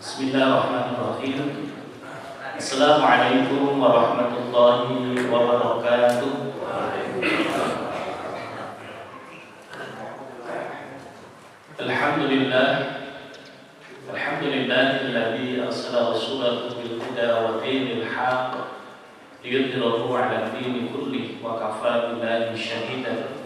Bismillahirrahmanirrahim. Assalamualaikum warahmatullahi wabarakatuh. Alhamdulillah. Alhamdulillahilladzi arsala rasulahu bil huda wa dinil haqq liyudhhirahu 'ala ad-dini kullih wa kafaa billahi shahidan.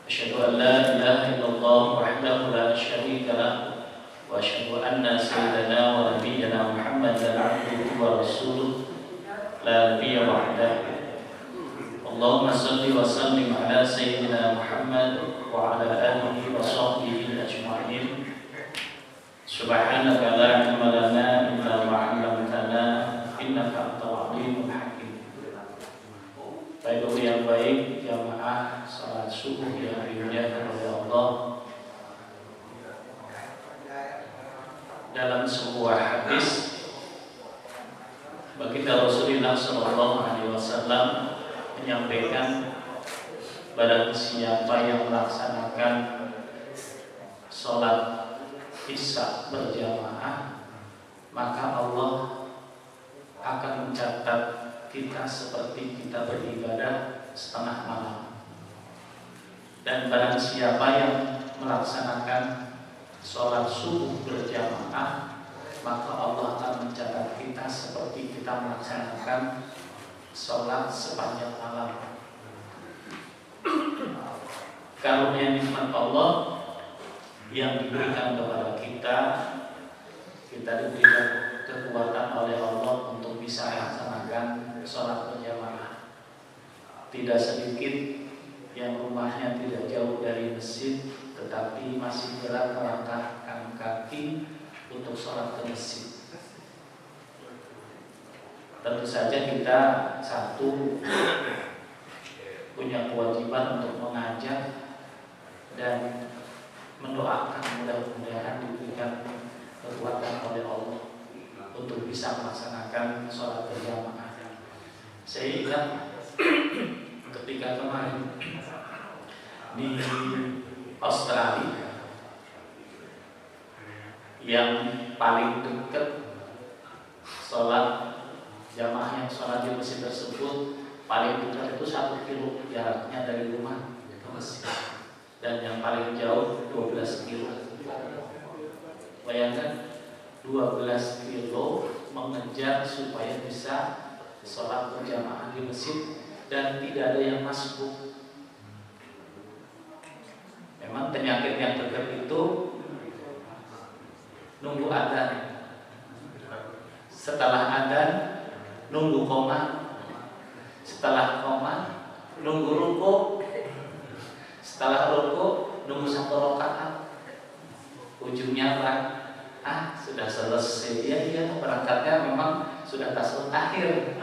Asyhadu an la ilaha illallah wahdahu la syarika lahu wa asyhadu anna sayyidana wa nabiyyana Muhammadan 'abduhu wa rasuluh la nabiyya ba'dahu. Allahumma shalli wa sallim ala sayyidina Muhammad wa ala alihi wa sahbihi ajma'in. Subhanaka la ilma lana illa ma 'allamtana innaka antal 'alimul hakim. Baik yang baik, jamaah salat subuh yang dimuliakan oleh Allah. Dalam sebuah hadis baginda Rasulullah SAW menyampaikan, barang siapa yang melaksanakan sholat isya berjamaah, maka Allah akan mencatat kita seperti kita beribadah setengah malam. Dan barang siapa yang melaksanakan sholat subuh berjamaah, maka Allah akan mencatat kita seperti kita melaksanakan sholat sepanjang malam. Karunia nikmat Allah yang diberikan kepada kita diberikan kekuatan oleh Allah untuk bisa melaksanakan sholat berjamaah. Tidak sedikit yang rumahnya tidak jauh dari masjid, tetapi masih berat melangkahkan kaki untuk sholat ke masjid. Tentu saja kita satu punya kewajiban untuk mengajak dan mendoakan mudah-mudahan diberikan kekuatan oleh Allah untuk bisa melaksanakan sholat berjamaah. Saya ingat ketika kemarin di Australia, yang paling dekat sholat jamaah yang sholat di masjid tersebut paling dekat itu 1 kilo jaraknya dari rumah ke masjid, dan yang paling jauh 12 kilo. Bayangkan 12 kilo mengejar supaya bisa sholat berjamaah di masjid dan tidak ada yang masuk. Memang penyakit yang dekat itu nunggu adzan, setelah adzan nunggu qomah, setelah qomah nunggu rukuk, setelah rukuk nunggu 1 rakaat. Ujungnya sudah selesai. Ya berangkatnya memang sudah tasawuf akhir.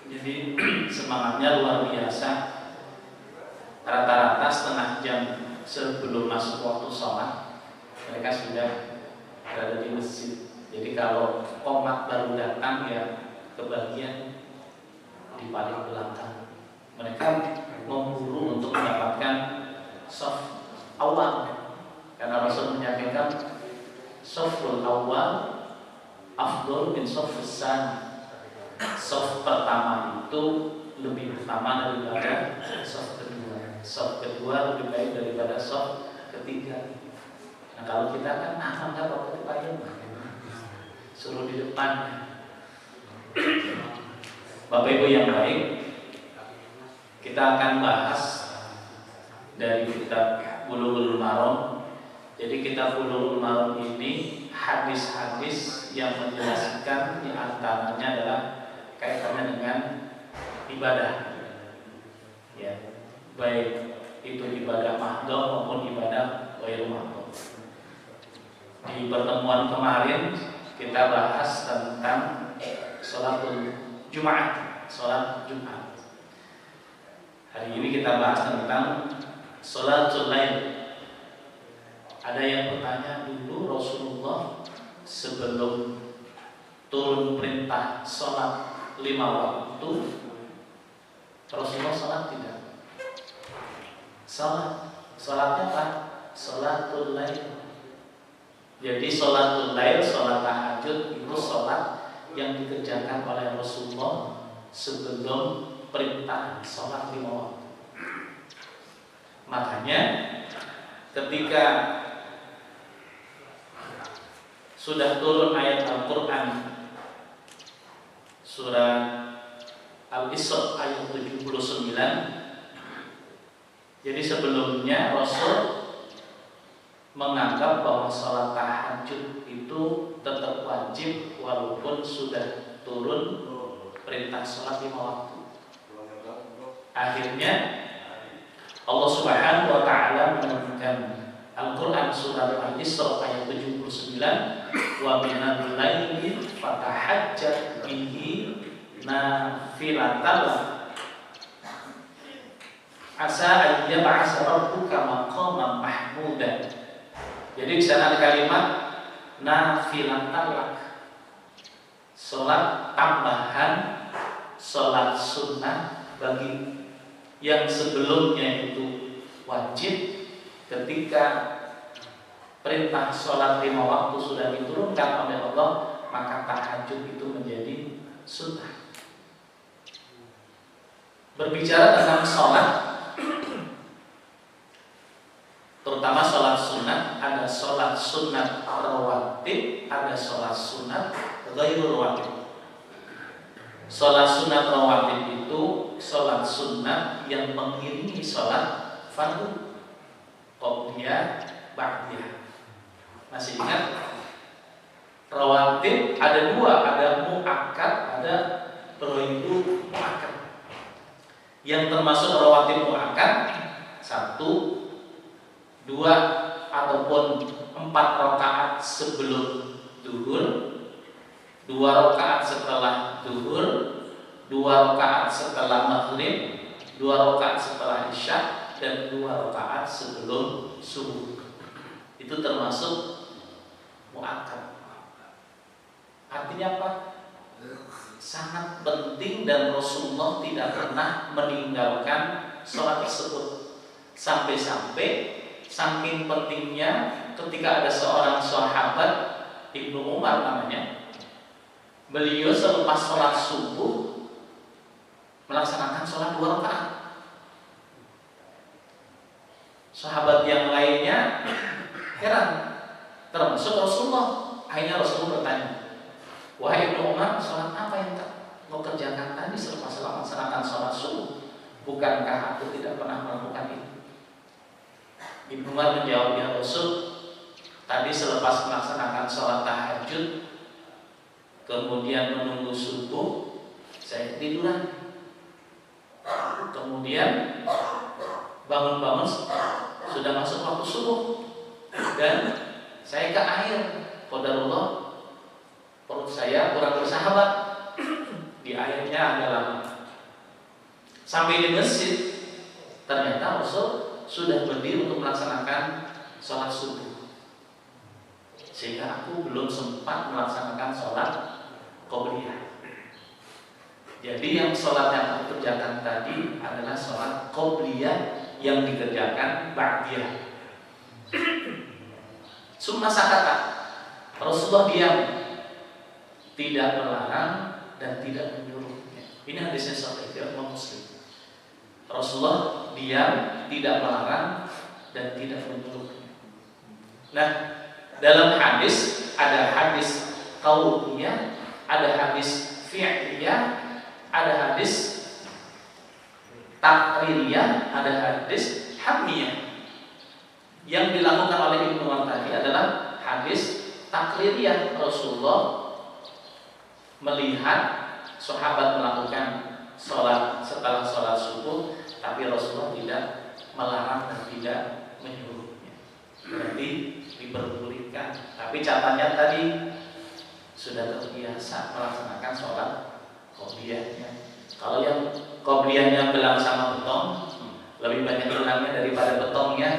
Jadi semangatnya luar biasa. Rata-rata setengah jam sebelum masuk waktu sholat mereka sudah berada di masjid. Jadi kalau qomat baru datang, ya kebagian di paling belakang. Mereka memburu untuk mendapatkan shaf awal, karena Rasul menyampaikan shaful awal afdol min shafus tsani. Shaf pertama itu lebih utama daripada shaf kedua. Shaf kedua lebih baik daripada shaf ketiga. Nah kalau kita kan enggak waktu payung, suruh di depan. Bapak Ibu yang baik, kita akan bahas dari kitab Bulughul Maram. Jadi kitab Bulughul Maram ini hadis-hadis yang menjelaskan, di antaranya adalah kaitannya dengan ibadah. Ya, baik itu ibadah mahdhah maupun ibadah ghairu mahdhah. Di pertemuan kemarin kita bahas tentang sholatul Jumat, sholat Jumat. Hari ini kita bahas tentang sholatul lail. Ada yang bertanya, dulu Rasulullah sebelum turun perintah sholat 5 waktu, Rasulullah sholat tidak? Sholat. Sholatnya apa? Sholatul lail. Jadi sholatul lail, sholat tahajud itu sholat yang dikerjakan oleh Rasulullah sebelum perintah sholat 5 waktu. Makanya ketika sudah turun ayat Al-Quran surah Al-Isra ayat 79, jadi sebelumnya Rasul menganggap bahwa sholat tahajud itu tetap wajib walaupun sudah turun perintah sholat 5 waktu. Akhirnya Allah Subhanahu wa taala menurunkan Al-Qur'an surah Al-Isra ayat 79, wa minal laili fatahajjat bihi nafilatan asa an yab'asa rabbuka maqaman mahmudan. Jadi di sana ada kalimat nafilatan lak, salat tambahan, salat sunnah bagi yang sebelumnya itu wajib. Ketika perintah sholat 5 waktu sudah diturunkan oleh Allah, maka tahajud itu menjadi sunnah. Berbicara tentang sholat, terutama sholat sunat, ada sholat sunat rawatib, ada sholat sunat ghairul rawatib. Sholat sunat rawatib itu sholat sunat yang mengiringi sholat fardu, qobliyah, ba'diyah. Masih ingat? Rawatib ada 2, ada muakkad, ada ghairu muakkad. Yang termasuk rawatib muakkad 1, 2 ataupun 4 rakaat sebelum zuhur, 2 rakaat setelah zuhur, 2 rakaat setelah maghrib, 2 rakaat setelah isya, dan 2 rakaat sebelum subuh. Itu termasuk muakkad. Artinya apa? Sangat penting dan Rasulullah tidak pernah meninggalkan sholat tersebut. Sampai-sampai saking pentingnya ketika ada seorang sahabat, Ibnu Umar namanya, beliau selepas sholat subuh melaksanakan sholat 2 rakaat. Sahabat yang lainnya heran, termasuk Rasulullah. Akhirnya Rasulullah bertanya, wahai Ibnu Umar, sholat apa yang kau kerjakan tadi selepas melaksanakan sholat subuh? Bukankah aku tidak pernah melakukan itu? Ibnu Umar menjawab, ya Rasul, tadi selepas melaksanakan sholat tahajud, kemudian menunggu subuh, saya tiduran. Kemudian bangun-bangun sudah masuk waktu subuh, dan saya ke air. Qadarullah, perut saya kurang bersahabat, di airnya agak lama. Sampai di masjid, ternyata Rasul sudah berdiri untuk melaksanakan sholat subuh, sehingga aku belum sempat melaksanakan sholat qobliyah. Jadi yang sholat yang aku kerjakan tadi adalah sholat qobliyah yang dikerjakan ba'diyah. Summa sakata, Rasulullah diam, tidak melarang dan tidak menyuruhnya. Ini hadisnya sahih riwayat Muslim. Rasulullah diam, tidak melarang dan tidak menyuruhnya. Nah, dalam hadis ada hadis qauliyah, ada hadis fi'liyah, ada hadis taqririyah, ada hadis hamiyah. Yang dilakukan oleh Ibnu Umar tadi adalah hadis taqririyah. Rasulullah melihat sahabat melakukan sholat setelah sholat subuh, tapi Rasulullah tidak melarang dan tidak menyuruhnya. Berarti diperbolehkan. Tapi catanya tadi sudah terbiasa melaksanakan sholat qobliyahnya. Kalau yang qobliyahnya belang sama betong, lebih banyak belangnya daripada betongnya,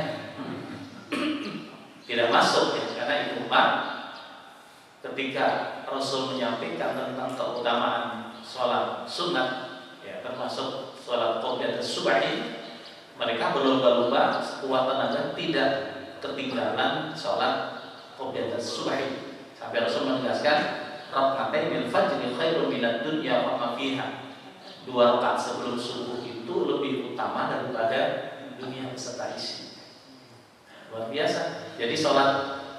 tidak masuk ya. Karena itu ketika Rasul menyampaikan tentang keutamaan sholat sunat, ya, termasuk sholat qobliyah dan subahi, mereka berlomba-lomba sekuat tenaga tidak ketinggalan sholat qabla as-subhi. Sampai Rasul menegaskan raka'atainil fajri khairun minad dunya wa ma fiha. 2 rakaat sebelum subuh itu lebih utama daripada dunia beserta isi. Luar biasa. Jadi sholat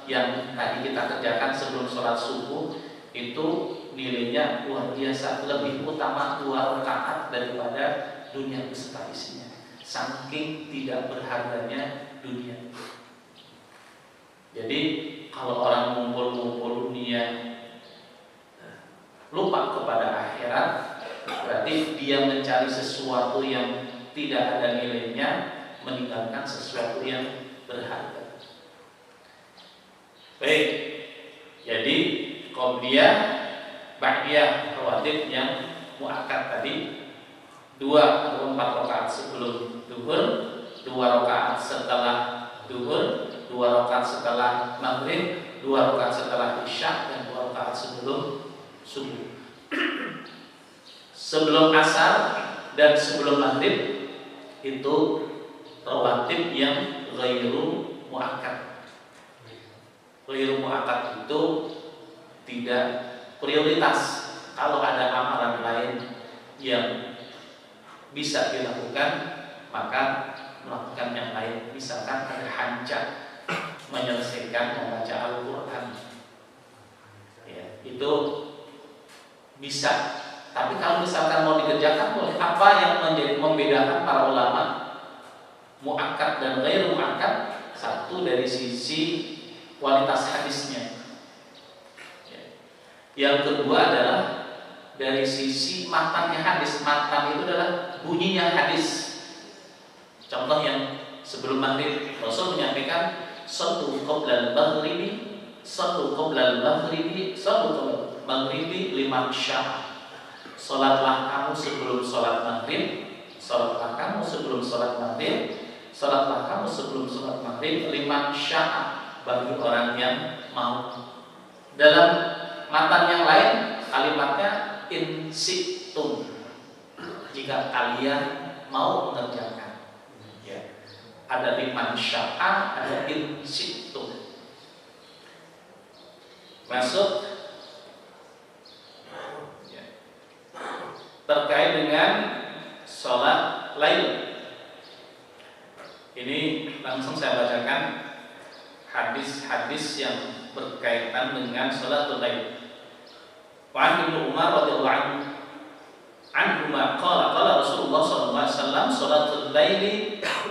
yang tadi kita kerjakan sebelum sholat subuh itu nilainya luar biasa, lebih utama 2 rakaat daripada dunia beserta isinya. Saking tidak berharganya dunia. Jadi kalau orang ngumpul-ngumpul dunia lupa kepada akhirat, berarti dia mencari sesuatu yang tidak ada nilainya, meninggalkan sesuatu yang berharga. Baik, jadi qobliyah, ba'diyah, rawatib yang muakkad tadi 2 atau 4 rakaat sebelum duhur, 2 rakaat setelah duhur, 2 rakaat setelah maghrib, 2 rakaat setelah isya, dan 2 rakaat sebelum subuh. Sebelum asar dan sebelum maghrib itu rawatib yang ghairu muakkad. Ghairu muakkad itu tidak prioritas. Kalau ada amalan lain yang bisa dilakukan, maka melakukan yang lain. Misalkan ada hajat, menyelesaikan membaca Al-Quran, ya, itu bisa. Tapi kalau misalkan mau dikerjakan boleh. Apa yang membedakan para ulama muakkad dan ghairu muakkad? Satu, dari sisi kualitas hadisnya. Yang kedua adalah dari sisi matannya hadis. Matan itu adalah bunyinya hadis. Contoh yang sebelum maghrib, Rasul menyampaikan satu qabla al-maghribi, satu qabla al-maghribi, satu qabla al-maghribi 5 sya'a. Salatlah kamu sebelum salat maghrib, salatlah kamu sebelum salat maghrib, salatlah kamu sebelum salat maghrib 5 sya'a, bagi orang yang mau. Dalam matan yang lain kalimatnya in si'tum, jika kalian mau mengerjakan. Ya. Ada 5 sya'a, ada in si'tum. Masuk terkait dengan sholat lail. Ini langsung saya bacakan hadis-hadis yang berkaitan dengan sholat lail. Wa Ibnu Umar radhiyallahu anhu qala Rasulullah sallallahu alaihi wasallam sholatul laili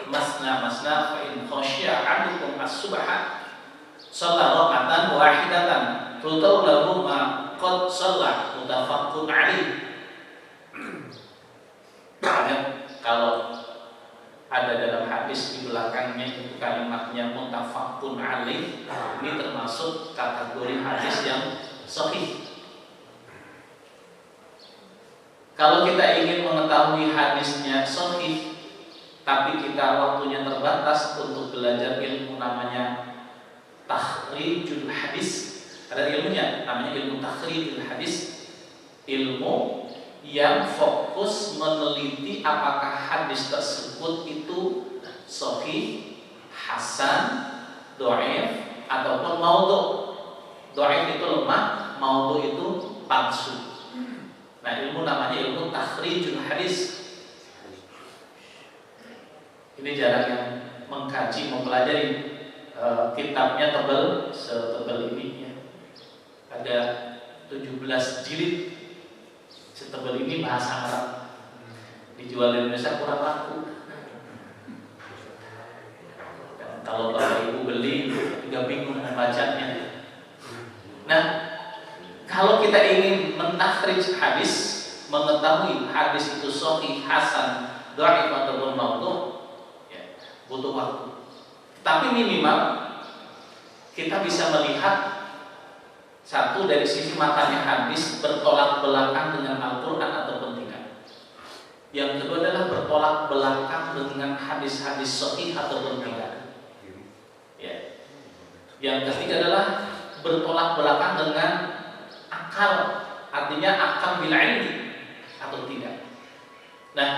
masna masna fa in khashiya 'adukum as-subha shalla rak'atan wahidatan tutau lahu ma qad shalla mutafaqqun 'alaihi. Kalau ada dalam hadis di belakangnya itu kalimatnya mutafaqqun alaih, ini termasuk kategori hadis yang sahih. Kalau kita ingin mengetahui hadisnya sahih, tapi kita waktunya terbatas untuk belajar ilmu namanya takhrijul hadis. Ada ilmunya namanya ilmu takhrijul hadis, ilmu yang fokus meneliti apakah hadis tersebut itu sahih, hasan, dhaif ataupun maudhu. Dhaif itu lemah, maudhu itu palsu. Nah, ilmu namanya ilmu takhrijul hadis. Ini jarang yang mengkaji, mempelajari. Kitabnya tebal, setebal ini ya. Ada 17 jilid. Setebal ini bahasa Arab. Dijual di Indonesia kurang laku. Dan kalau Bapak Ibu beli juga bingung membacanya. Nah, kalau kita ingin mentakhrij hadis, mengetahui hadis itu sahih, hasan, dhaif ataupun maudhu, ya, butuh waktu. Tapi minimal kita bisa melihat satu, dari sisi matanya hadis bertolak belakang dengan Al-Quran ataupun tidak. Yang kedua adalah bertolak belakang dengan hadis-hadis sahih ataupun tidak. Ya. Yang ketiga adalah bertolak belakang dengan akal, artinya akal bil ilmi atau tidak. Nah,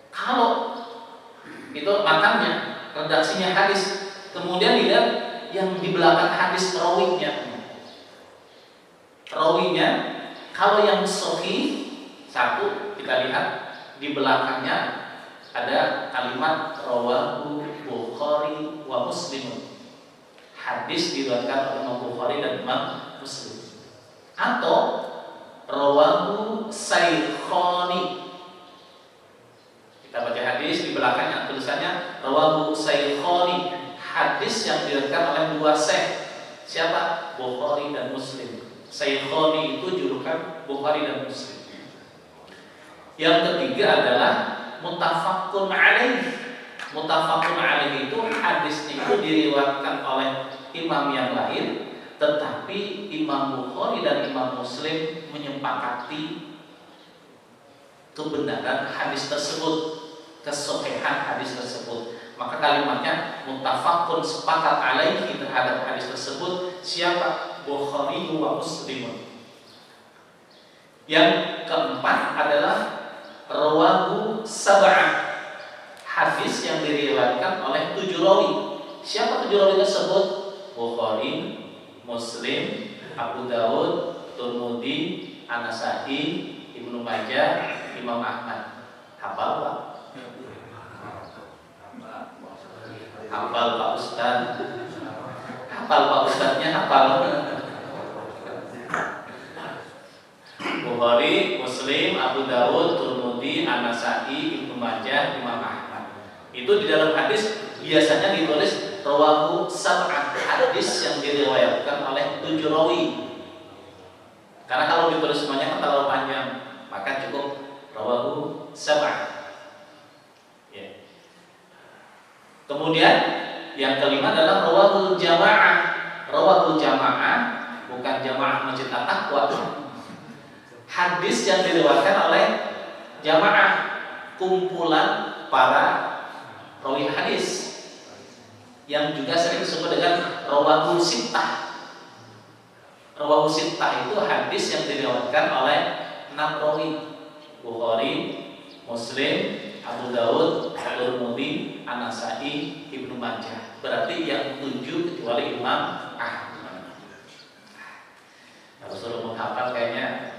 kalau itu matanya, redaksinya hadis, kemudian dilihat yang di belakang hadis rawinya. Rawinya kalau yang sahih satu kita lihat di belakangnya ada kalimat rawahu Bukhari wa Muslim. Hadis diriwayatkan oleh Imam Bukhari dan Imam Muslim. Atau rawahu Saikhani. Kita baca hadis di belakangnya tulisannya rawahu Saikhani. Hadis yang diriwayatkan oleh dua syekh. Siapa? Bukhari dan Muslim. Saikhani itu julukan Bukhari dan Muslim. Yang ketiga adalah muttafaqun alaih. Muttafaqun alaih itu hadisnya itu diriwayatkan oleh imam yang lain, tetapi Imam Bukhari dan Imam Muslim menyepakati kebenaran hadis tersebut, kesahihan hadis tersebut. Maka kalimatnya muttafaqun, sepakat alaihi terhadap hadis tersebut. Siapa? Bukhari wa Muslim. Yang keempat adalah rawahu sab'ah. Hadis yang diriwayatkan oleh 7 rawi. Siapa 7 rawi tersebut? Bukhari, Muslim, Abu Dawud, Tirmidzi, An-Nasa'i, Ibnu Majah, Imam Ahmad. Hafal Pak? Hafal Pak Ustaz. Hafal Pak Ustaznya hafal. Bukhari, Muslim, Abu Dawud, Tirmidzi, An-Nasa'i, Ibnu Majah, Imam Ahmad. Itu di dalam hadis biasanya ditulis rawahu sab'ah, hadis yang diriwayatkan oleh 7 rawi. Karena kalau ditulis semuanya kan terlalu panjang, maka cukup rawahu sab'ah. Ya. Kemudian yang kelima adalah rawahul jamaah. Rawahul jamaah bukan jamaah Masjid At-Taqwa. Hadis yang diriwayatkan oleh jamaah, kumpulan para rawi hadis, yang juga sering disebut dengan rawahul sittah. Rawahul sittah itu hadis yang diriwayatkan oleh 6 rawi: Bukhari, Muslim, Abu Dawud, Tirmidzi, An-Nasa'i, Ibnu Majah. Berarti yang 7 kecuali Imam Ahmad. Kalau suruh menghafal kayaknya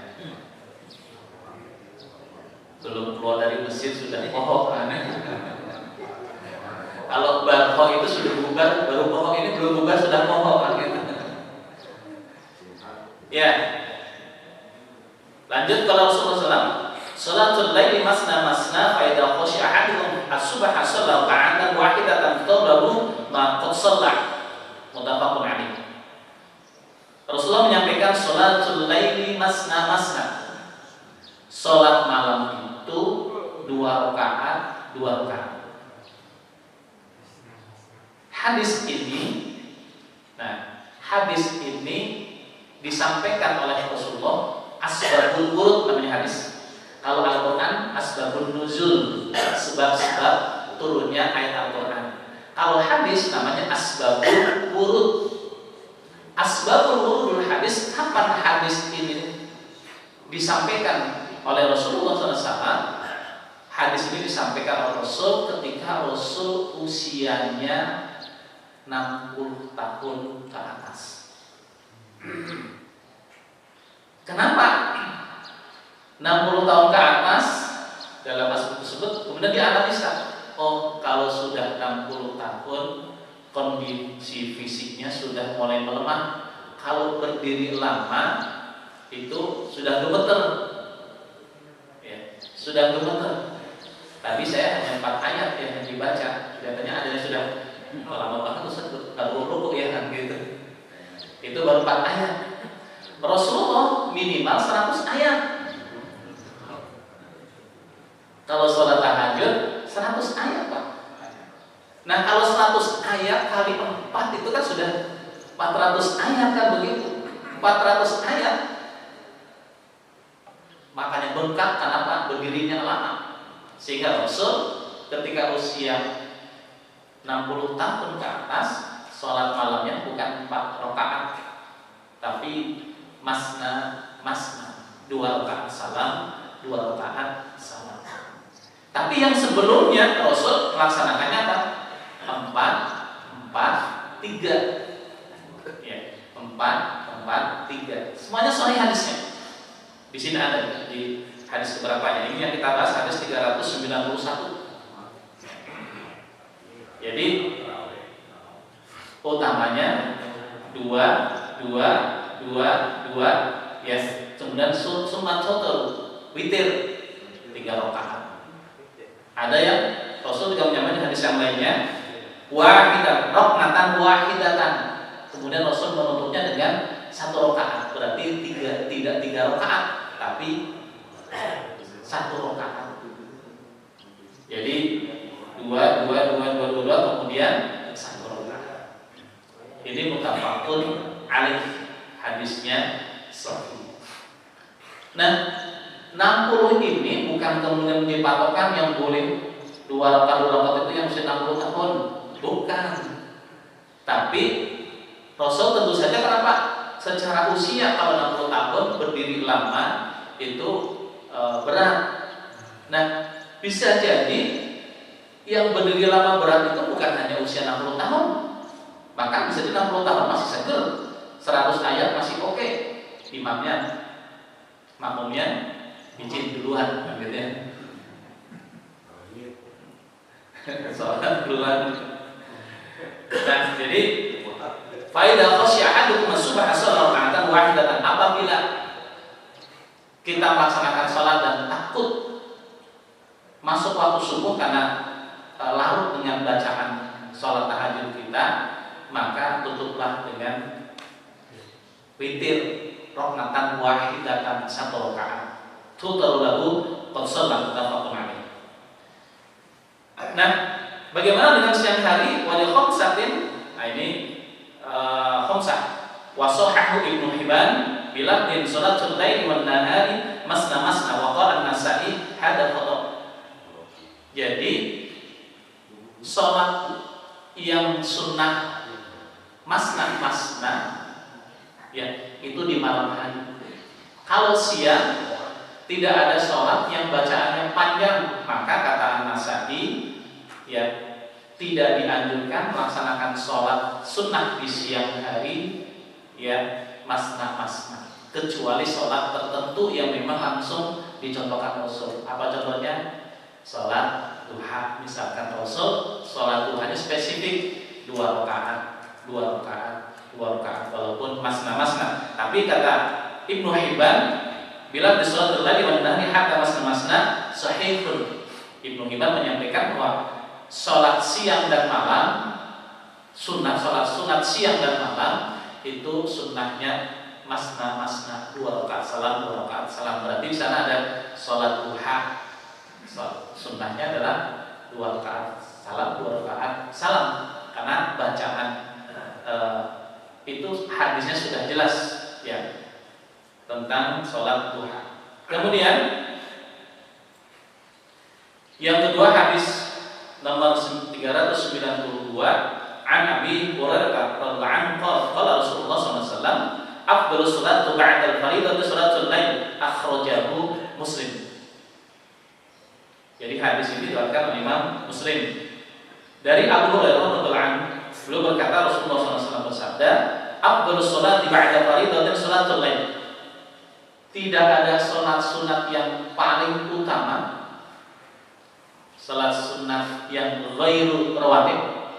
belum keluar dari masjid sudah pohok. Kalau barho itu sudah bubar, baru pohok ini belum bubar sudah pohok. Ya. Lanjut kalau Rasulullah SAW. Salatul laili masna masna fa idza khashi'a ahadukum as-subha shalla qa'atan wahidatan tawlahu ma qad shalla. Muttafaqun alaih. Rasulullah menyampaikan salatul laili masna masna. Salat malam itu 2 rakaat, 2 rakaat. Hadis ini disampaikan oleh Rasulullah asbabul wurud namanya hadis. Kalau Al-Quran asbabun nuzul, sebab-sebab turunnya ayat Al-Quran. Kalau hadis namanya asbabul wurud. Asbabul wurudul hadis, kapan hadis ini disampaikan oleh Rasulullah SAW? Hadis ini disampaikan oleh Rasul ketika Rasul usianya 60 tahun ke atas. Kenapa 60 tahun ke atas? Dalam asal tersebut kemudian dianalisa. Oh, kalau sudah 60 tahun kondisi fisiknya sudah mulai melemah. Kalau berdiri lama itu sudah gemeter. Ya, sudah gemeter. Tadi saya hanya 4 ayat yang dibaca. Kelihatannya ada yang sudah lama banget Ustaz, baru rukuk ya kan gitu. Itu baru 4 ayat. Rasulullah minimal 100 ayat. Kalau sholat tahajud 100 ayat Pak. Nah kalau 100 ayat kali 4 itu kan sudah 400 ayat kan begitu. 400 ayat. Makanya bengkak kenapa? Berdirinya lama. Sehingga Rasul ketika usia 60 tahun ke atas, sholat malamnya bukan 4 rakaat, tapi masna, 2 rakaat salam, 2 rakaat salam. Tapi yang sebelumnya Rasul melaksanakannya apa? 4, 4, 3. Ya, 4, 3. Semuanya sahih hadisnya. Di sini ada di hadis keberapa? Ini yang kita bahas hadis 391. Jadi utamanya 2, yes. Kemudian sunat total witir 3 rakaat. Ada yang Rasul juga menyampaikan hadis yang lainnya wahidah, rakaatan wahidatan. Kemudian Rasul menutupnya dengan 1 rakaat. Berarti tidak 3 rakaat, tapi 1 rakaat. Jadi 2, kemudian 1 rakaat. Ini muttafaqun alaih, hadisnya sahih. Nah, 60 ini bukan kemudian dipatokan yang boleh 2 rakaat itu yang usia 60 tahun, bukan. Tapi Rasul tentu saja kenapa? Secara usia kalau 60 tahun berdiri lama itu berat. Nah, bisa jadi yang berdiri lama berat itu bukan hanya usia 60 tahun. Bahkan bisa jadi 60 tahun masih seger, 100 ayat masih oke. Imamnya, makmumnya izin duluan gitu ya. Sholat duluan. Nah, jadi faidah khasya ahadukum as-subha sallallahu raka'atan wahidatan. Apabila kita melaksanakan sholat dan takut masuk waktu subuh karena larut dengan bacaan sholat tahajud kita, maka tutuplah dengan witir rakaatan wahidatan 1 rakaat. Tutaru lahu qad shalla muttafaqun alaih. Nah, bagaimana dengan siang hari? Wal khamsatin. Nah, ini khamsah. Wa sahahu Ibnu Hibban bila din salatul laili wan nahari masna wa qala an-Nasa'i hada khata. Jadi salat yang sunnah masna ya, itu di malam hari. Kalau siang tidak ada sholat yang bacaannya panjang, maka kata An-Nasa'i ya, tidak dianjurkan melaksanakan sholat sunnah di siang hari ya, masna, kecuali sholat tertentu yang memang langsung dicontohkan Rasul. Apa contohnya? Sholat duha, misalkan Rasul sholat duhanya spesifik 2 rakaat, walaupun masna. Tapi kata Ibnu Hibban bila di sholat lagi wanahni hatta masna sahihun. Ibnu Hibban menyampaikan bahwa sholat siang dan malam, sholat sunat siang dan malam itu sunnahnya masna 2 rakaat salam, 2 rakaat salam. Berarti di sana ada sholat duha, sunnahnya adalah 2 rakaat salam, 2 rakaat salam. Karena bacaan itu hadisnya sudah jelas ya tentang sholat duha. Kemudian yang kedua hadis nomor 392 an Abi Hurairah radhiyallahu anhu qala Rasulullah sallallahu alaihi wasallam afdhalus sholati ba'da al-fardhati sholatul lail akhrajahu Muslim. Jadi hadis ini diriwayatkan oleh Imam Muslim dari Abu Hurairah radhiyallahu anhu. Beliau berkata Rasulullah sallallahu alaihi wasallam bersabda, afdhalus sholati ba'da al-fardhati sholatul lail. Tidak ada sholat sunat yang paling utama, sholat sunat yang ghairu rawatib.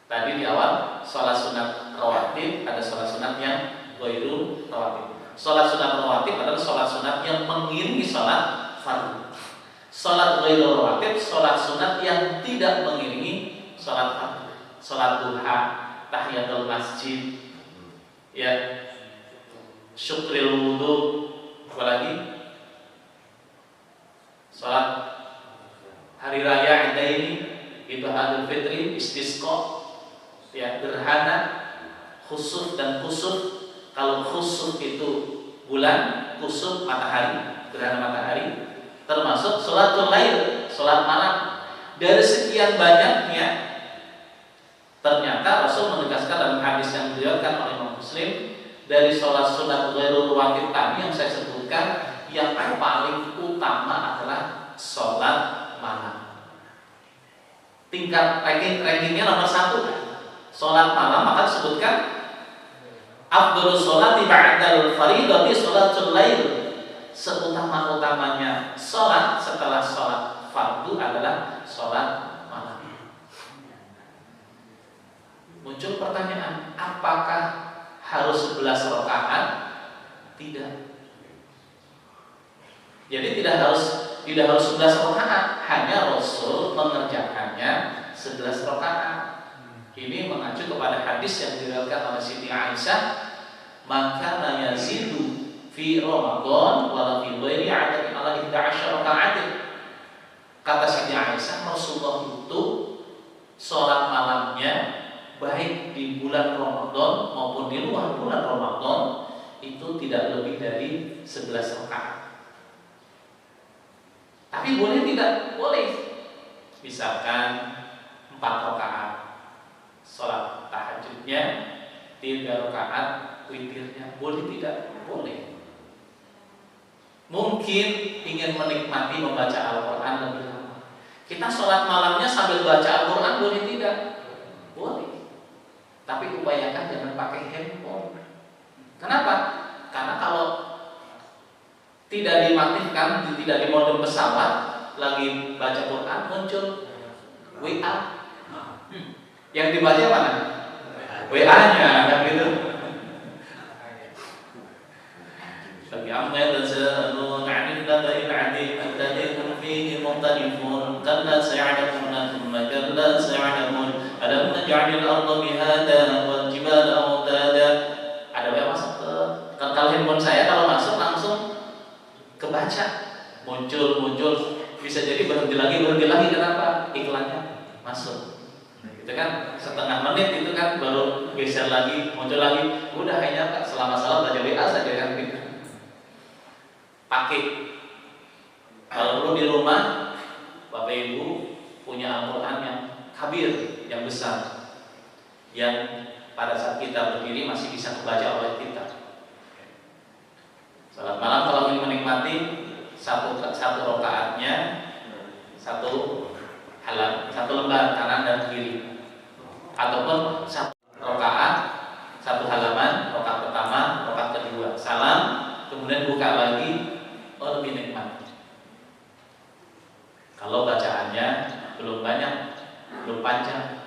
Tadi di awal sholat sunat rawatib, ada sholat sunat yang ghairu rawatib. Sholat sunat rawatib adalah sholat sunat yang mengiringi sholat fardu. Sholat ghairu rawatib, sholat sunat yang tidak mengiringi sholat fardu. Sholat duha, tahiyatul masjid, ya, syukril wudu, apalagi sholat hari raya Idaini, Idul Fitri, istisqa, ya, gerhana, khusuf dan kusuf. Kalau khusuf itu bulan, kusuf matahari, gerhana matahari. Termasuk sholatul lail, sholat malam. Dari sekian banyaknya, ternyata Rasul menegaskan dalam hadis yang diriwayatkan oleh Imam Muslim, dari sholat sunat ghairu rawatib tadi yang saya sebutkan, yang paling utama adalah sholat malam. Tingkat rankingnya nomor 1 sholat malam, maka disebutkan afdhalus sholati ba'dal fardhati sholatul lail. Seutama-utamanya sholat setelah sholat fardu adalah sholat malam. Muncul pertanyaan, apakah harus 11 rakaat? Tidak. Jadi tidak harus 11 rakaat, hanya Rasul mengerjakannya 11 rakaat. Ini mengacu kepada hadis yang diriwayatkan oleh Siti Aisyah, maka la yazidu fi Ramadan wala fi ghairi adadin ala 11 rakaatin. Kata Siti Aisyah, Rasulullah itu sholat malamnya baik di bulan Ramadan maupun di luar bulan Ramadan itu tidak lebih dari 11 rakaat. Tapi boleh tidak? Boleh. Misalkan 4 rakaat sholat tahajudnya, 3 rakaat witirnya, boleh tidak? Boleh. Mungkin ingin menikmati membaca Al-Quran lebih lama, kita sholat malamnya sambil baca Al-Quran, boleh tidak? Boleh. Tapi upayakan jangan pakai handphone. Kenapa? Karena kalau tidak diaktifkan, tidak di mode pesawat, lagi baca Quran muncul WA. Yang dibaca mana? WA-nya, kan gitu. Bagi amma yatasaalun 'anil naba'il 'adzim alladzi hum fihi mukhtalifun kalla saya'lamuna thumma kalla saya'lamun alam naj'alil arda mihada wal jibala awtada. Ada yang masuk ke kalau handphone saya, kalau masuk langsung kebaca, muncul, bisa jadi berhenti lagi. Kenapa? Iklannya masuk. Itu kan setengah menit itu kan baru geser lagi, muncul lagi. Udah hanya selama salat aja WA saja kan gitu. Pakai. Kalau perlu di rumah Bapak Ibu punya Al-Quran yang kabir, yang besar, yang pada saat kita berdiri masih bisa kebaca oleh kita. Salat malam kalau ingin menikmati satu rakaatnya, satu lembar kanan dan kiri, ataupun satu rakaat, satu halaman, rakaat pertama, rakaat kedua, salam, kemudian buka lagi, lebih nikmat. Kalau bacaannya belum banyak, belum panjang,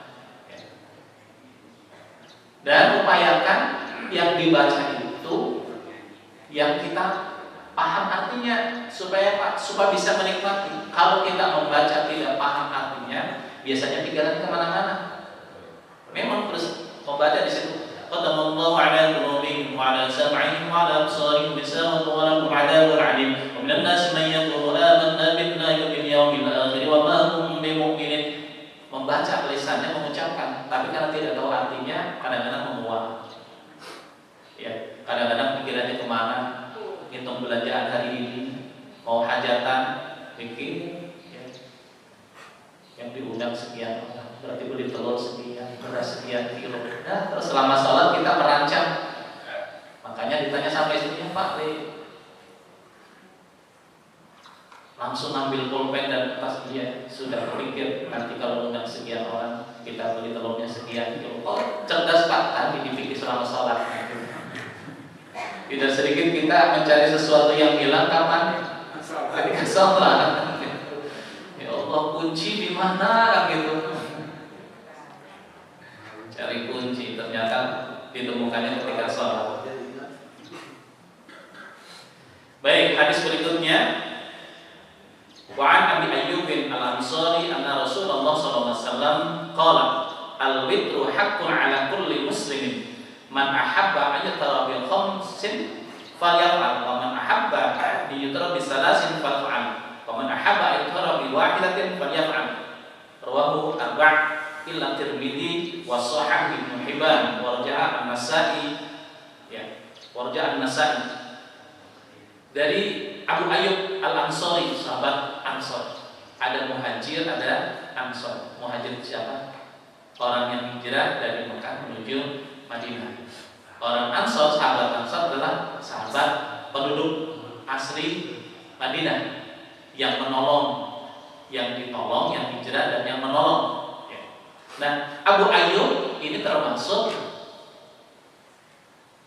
dan upayakan yang dibaca itu yang kita paham artinya, supaya bisa menikmati. Kalau kita membaca tidak paham artinya, biasanya pikiran kemana-mana. Memang terus membaca di situ. Qadamallahu 'ala qulubihim wa 'ala sam'ihim wa 'ala absarihim ghishawatun wa lahum 'adzabun 'alim. Wa minan nasi man yaqulu amanna billahi wal yawmil akhir wa ma hum bimu'minin. Membaca lisannya, mengucapkan, tapi karena tidak tahu artinya, kadang-kadang menguap. Ya, kadang-kadang pikirannya kemana? Hitung belanjaan hari ini, mau hajatan, bikin ya. Yang diundang sekian orang, berarti beli telur sekian, beras sekian kilo. Nah, terus selama sholat kita merancang. Makanya ditanya sama istrinya, Pak, langsung ambil pulpen dan kertas, dia sudah berpikir nanti kalau undang sekian orang kita beli telurnya sekian kilo. Oh, cerdas Pak, tadi dipikir selama sholat. Tidak sedikit kita mencari sesuatu yang hilang kapan? Ketika sholat. Ya Allah, kunci di mana kan gitu? Cari kunci, ternyata ditemukannya ketika sholat. Baik, hadis berikutnya. Wa'an Abi Ayyub al-Ansari anna Rasulullah sallallahu alaihi wasallam qala al-witru haqqun 'ala kulli muslimin man ahabba an yutara bil khamsin falyaf'al wa man ahabba an yutara bis salasin falyaf'al wa man ahabba an yutara bi wahidatin falyaf'al. Rawahu arba' illa Tirmidzi wa Shahih Ibnu Hibban wa raja'a an-Nasa'i, ya, wa raja'a an-Nasa'i. Dari Abu Ayyub al-Ansari, sahabat Ansor. Ada muhajir, ada Ansor. Muhajir siapa? Orang yang hijrah dari Mekah menuju Madinah. Orang Ansor, sahabat Ansor adalah sahabat penduduk asli Madinah yang menolong, yang ditolong, yang hijrah dan yang menolong. Nah, Abu Ayyub ini termasuk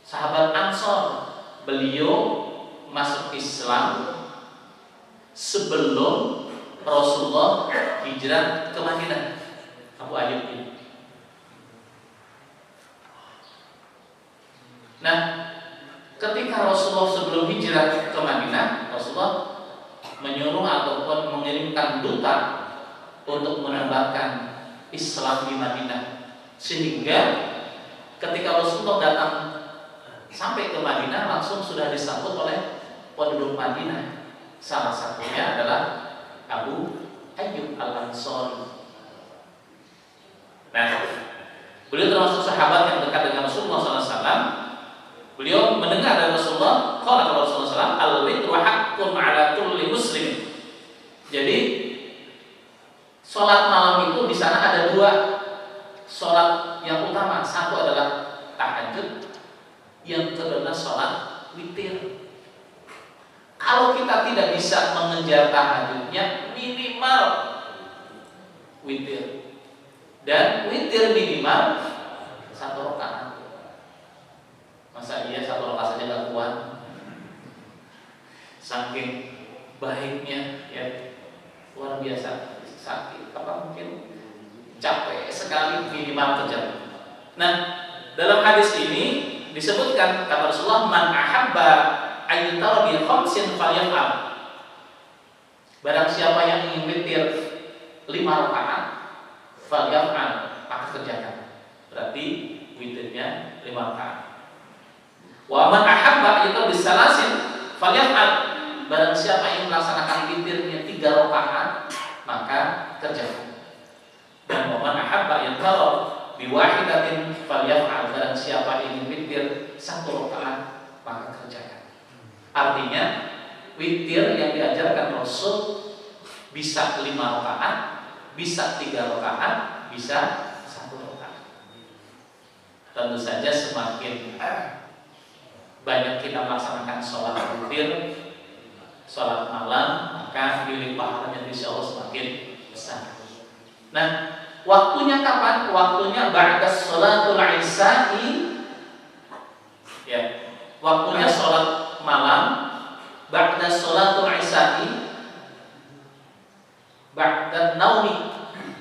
sahabat Ansor. Beliau masuk Islam sebelum Rasulullah hijrah ke Madinah. Abu Ayyub ini. Nah, ketika Rasulullah sebelum hijrah ke Madinah, Rasulullah menyuruh ataupun mengirimkan duta untuk menebarkan Islam di Madinah, sehingga ketika Rasulullah datang sampai ke Madinah langsung sudah disambut oleh penduduk Madinah. Salah satunya adalah Abu Ayyub Al-Ansari. Nah, beliau termasuk sahabat yang dekat dengan Rasulullah SAW. Beliau mendengar dari Rasulullah, qala Rasulullah SAW, al-witru haqqun ala kulli muslim. Jadi sholat malam itu di sana ada dua sholat yang utama. Satu adalah tahajud, yang kedua adalah sholat witir. Kalau kita tidak bisa mengejar tahajudnya, minimal witir. Dan witir minimal 1 rakaat. Masa iya 1 rakaat saja gak kuat? Saking baiknya ya, luar biasa. Sakit apa mungkin capek sekali, minimal kejar. Nah, dalam hadis ini disebutkan kata Rasulullah, man ahabba ayyutara bi khamsin falyaf'al. Barang siapa yang ingin witir 5 rakaat, falyaf'al, maka kerjakan. Berarti witirnya 5 rakaat. Wa man ahabba ayyutara bi salasin falyaf'al. Barang siapa yang melaksanakan witirnya 3 rakaat, maka kerjakan. Dan wa man ahabba ayyutara bi wahidatin falyaf'al. Barang siapa ingin witir 1 rakaat, maka kerjakan. Artinya witir yang diajarkan Rasul bisa 5 rakaat, bisa 3 rakaat, bisa 1 rakaat. Tentu saja semakin banyak kita melaksanakan sholat witir, sholat malam, maka nilai pahalanya insya Allah semakin besar. Nah, waktunya kapan? Waktunya ba'da sholatul isya'i. Ya, waktunya sholat malam ba'da sholatul isya'i ba'da naumi.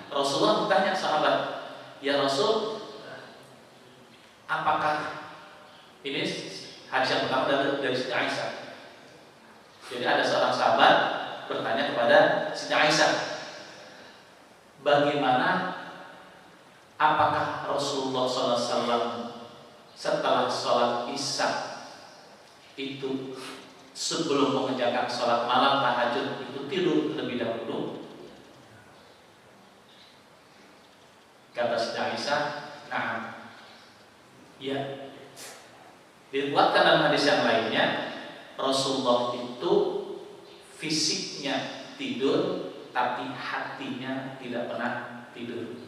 Rasulullah bertanya sahabat, ya Rasul, apakah ini hadis yang pertama dari Siti Aisyah. Jadi ada seorang sahabat bertanya kepada Siti Aisyah, bagaimana, apakah Rasulullah SAW setelah sholat isya itu sebelum mengerjakan sholat malam tahajud itu tidur terlebih dahulu? Kata Siti Aisyah, nah, ya. Diriwayatkan dalam hadis yang lainnya, Rasulullah itu fisiknya tidur, tapi hatinya tidak pernah tidur.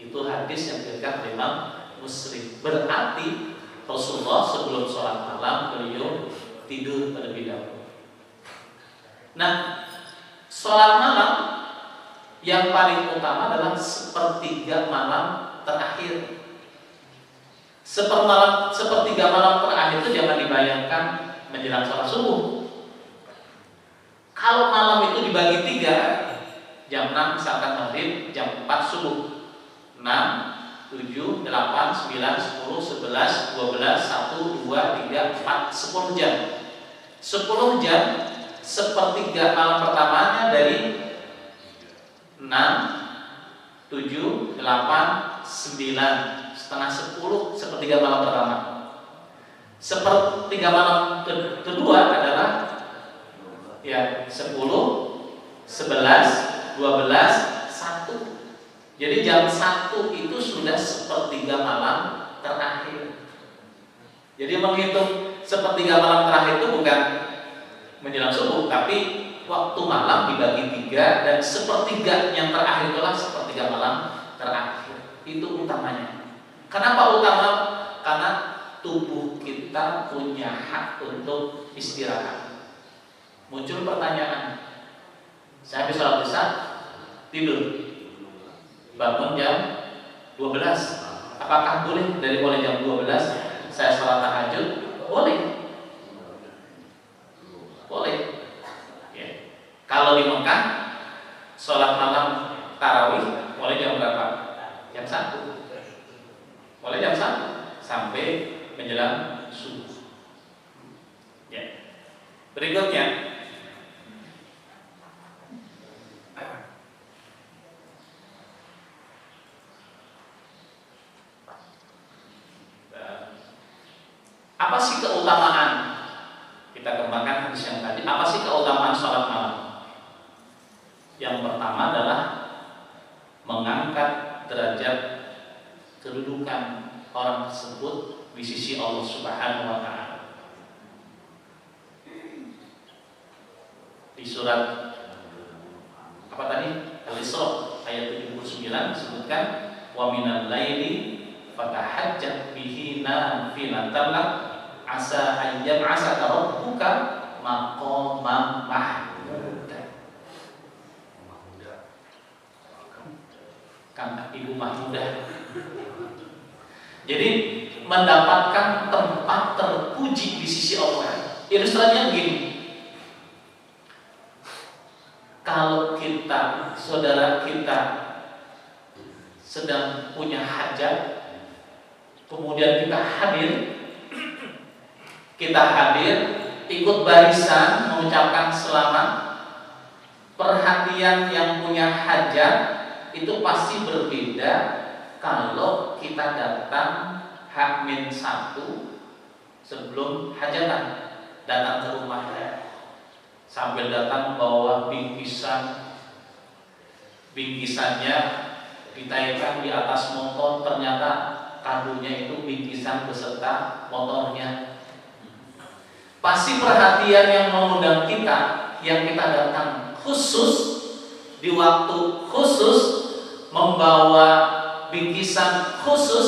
Itu hadis yang diriwayatkan oleh Imam Muslim. Berarti Rasulullah sebelum sholat malam beliau tidur terlebih dahulu. Nah, sholat malam yang paling utama adalah sepertiga malam terakhir. Sepertiga malam terakhir itu jangan dibayangkan menjelang sholat subuh. Kalau malam itu dibagi 3, jam 6 misalkan maghrib, jam 4 subuh, 6, 7, 8, 9, 10, 11, 12, 1, 2, 3, 4, 10 jam. 10 jam, sepertiga malam pertamanya dari 6, 7, 8, 9, setengah 10, sepertiga malam pertama. Sepertiga malam kedua adalah ya 10, 11, 12, 1. Jadi jam 1 itu sudah sepertiga malam terakhir. Jadi menghitung sepertiga malam terakhir itu bukan menjelang subuh, tapi waktu malam dibagi 3 dan sepertiga yang terakhir itulah sepertiga malam terakhir. Itu utamanya. Kenapa utama? Karena tubuh kita punya hak untuk istirahat. Muncul pertanyaan, saya habis sholat isya tidur, bangun jam 12, Apakah boleh dari mulai jam 12 saya sholat tahajud? Boleh. Boleh. Ya. Kalau di Mekah sholat malam tarawih mulai jam berapa? Jam 1. Mulai jam 1 sampai menjelang subuh. Ya. Berikutnya, apa sih keutamaan? Kita kembangkan hadis yang tadi. Apa sih keutamaan sholat malam? Yang pertama adalah mengangkat derajat kedudukan orang tersebut di sisi Allah Subhanahu wa taala. Di surat apa tadi? Al-Isra ayat 79 disebutkan wa minal laili fatahajjat bihi nafilatan lak asa ayyam asa rabbuka maqamam mahmuda. Kan Ibu Mahmudah. Jadi mendapatkan tempat terpuji di sisi Allah. Ilustrasinya begini. Kalau kita, saudara kita sedang punya hajat, kemudian kita hadir, ikut barisan mengucapkan selamat, perhatian yang punya hajat itu pasti berbeda kalau kita datang H-1 sebelum hajatan, datang ke rumahnya sambil datang bawa bingkisannya ditaikkan di atas motor, ternyata kadunya itu bingkisan beserta motornya. Pasti perhatian yang mengundang kita, yang kita datang khusus di waktu khusus, membawa bingkisan khusus,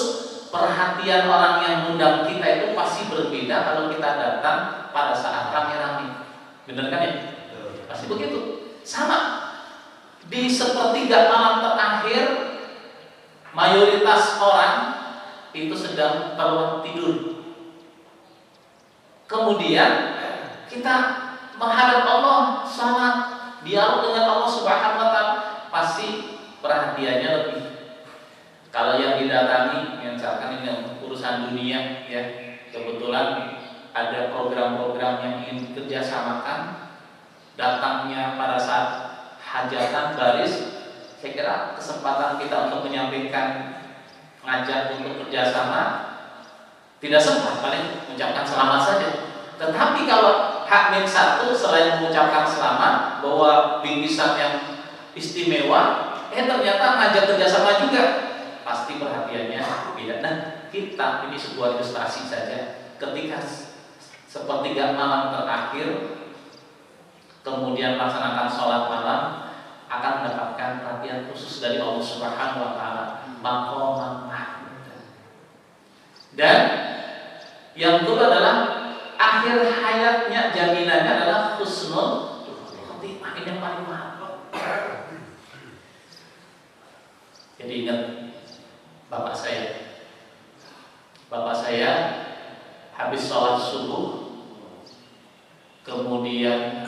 perhatian orang yang mengundang kita itu pasti berbeda kalau kita datang pada saat rame-rame. Benar kan ya? Pasti begitu. Sama di sepertiga malam terakhir, mayoritas orang itu sedang terlelap tidur. Kemudian kita menghadap Allah, salat, dialog dengan Allah Subhanahu wa taala, pasti perhatiannya lebih. Kalau yang didatangi, misalkan ini urusan dunia, ya kebetulan ada program-program yang ingin kerjasamakan, datangnya pada saat hajatan baris, saya kira kesempatan kita untuk menyampaikan, ngajak untuk kerjasama tidak sempat, paling mengucapkan selamat saja. Tetapi kalau H-1 selain mengucapkan selamat, bahwa bingkisan yang istimewa, ternyata ngajak kerjasama juga, pasti perhatiannya beda. Nah, kita ini sebuah ilustrasi saja. Ketika sepertiga malam terakhir, kemudian melaksanakan sholat malam, akan mendapatkan perhatian khusus dari Allah Subhanahu wa taala, maqamam mahmuda. Dan yang kedua adalah akhir hayatnya, jaminannya adalah husnul khotimah. Ini yang paling mahal. Jadi ingat bapak saya habis sholat subuh, kemudian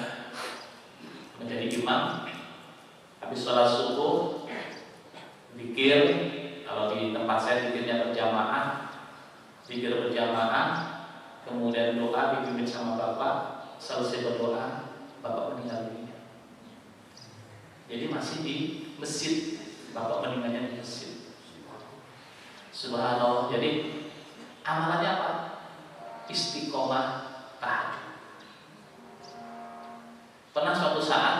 menjadi imam. Habis sholat subuh, zikir. Kalau di tempat saya zikirnya berjamaah, kemudian doa dipimpin sama bapak. Selesai berdoa, bapak meninggal dunia. Jadi masih di masjid, bapak meninggalnya di masjid. Subhanallah. Jadi amalannya apa? Istiqomah tahajud. Pernah suatu saat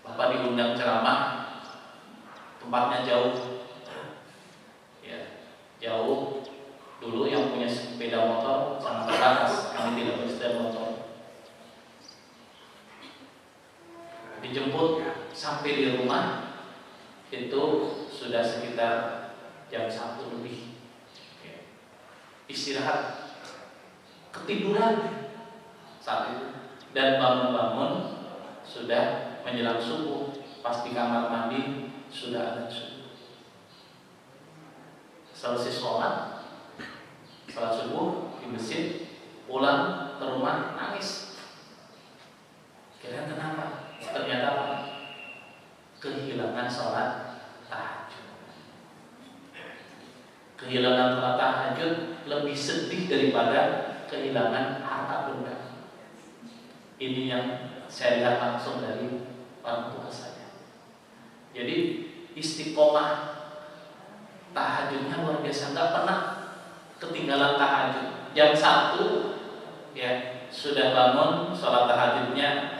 bapak diundang ceramah, tempatnya jauh, ya jauh. Dulu yang punya sepeda motor sangat terbatas, kami tidak punya sepeda motor. Dijemput sampai di rumah itu sudah sekitar jam 1 lebih. Istirahat, ketiduran saat itu, dan bangun-bangun sudah menjelang subuh. Pas di kamar mandi sudah ada subuh. selesai sholat subuh di masjid, pulang ke rumah nangis. Kira kenapa? Ternyata apa? Kehilangan sholat tahajud. Kehilangan sholat tahajud lebih sedih daripada kehilangan harta benda. Ini yang saya lihat langsung dari orang tua saya. Jadi istiqomah tahajudnya luar biasa, nggak pernah ketinggalan tahajud. Jam 1 ya sudah bangun sholat tahajudnya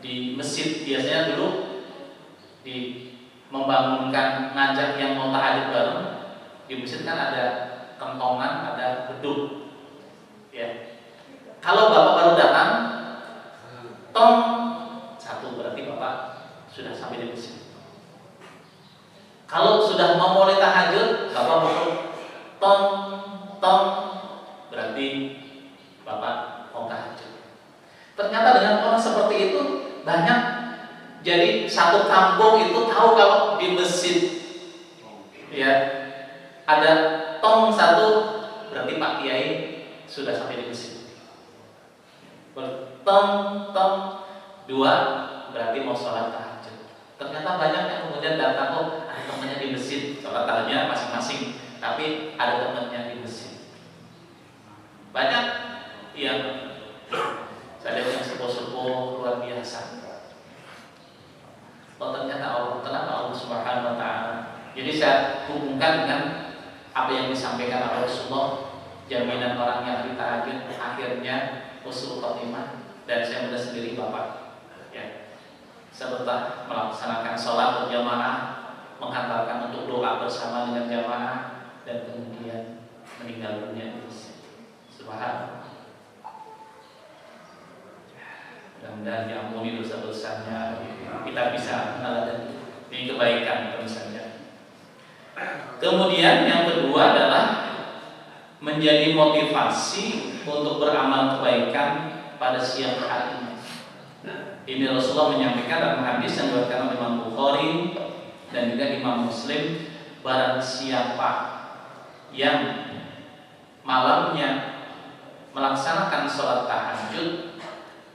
di masjid. Biasanya dulu di membangunkan, ngajak yang mau tahajud bareng di masjid kan ada kentongan, ada beduk ya. Kalau bapak baru datang, tong 1 berarti bapak sudah sampai di masjid. Kalau sudah mau mulai tahajud, bapak pukul tong berarti bapak mau tahajud. Ternyata dengan orang seperti itu banyak. Jadi satu kampung itu tahu kalau di masjid ya ada tong 1 berarti Pak Kiai sudah sampai di masjid. Tong 2 berarti mau sholat tahajud. Ternyata banyak yang kemudian datang, oh ada temannya di masjid, sholat tahajudnya masing-masing, tapi ada temannya di masjid. Banyak yang saya lihat yang sepuh-sepuh luar biasa. Oh ternyata Allah, kenapa Allah Subhanahu Wa Taala. Jadi saya hubungkan dengan apa yang disampaikan oleh Rasulullah, jaminan orang yang ahli tahajud akhirnya husnul khotimah. Dan saya mudah sendiri bapak ya, setelah melaksanakan sholat berjamaah, menghantarkan untuk doa bersama dengan jamaah, dan kemudian meninggal dunia di masjid. Subhanallah. Mudah-mudahan diampuni dosa-dosanya, kita bisa meneladani ini kebaikan tentu saja. Kemudian yang kedua adalah menjadi motivasi untuk beramal kebaikan pada siang hari. Ini Rasulullah menyampaikan dalam hadis yang diriwayatkan oleh Imam Bukhari dan juga Imam Muslim, barang siapa yang malamnya melaksanakan sholat tahajud,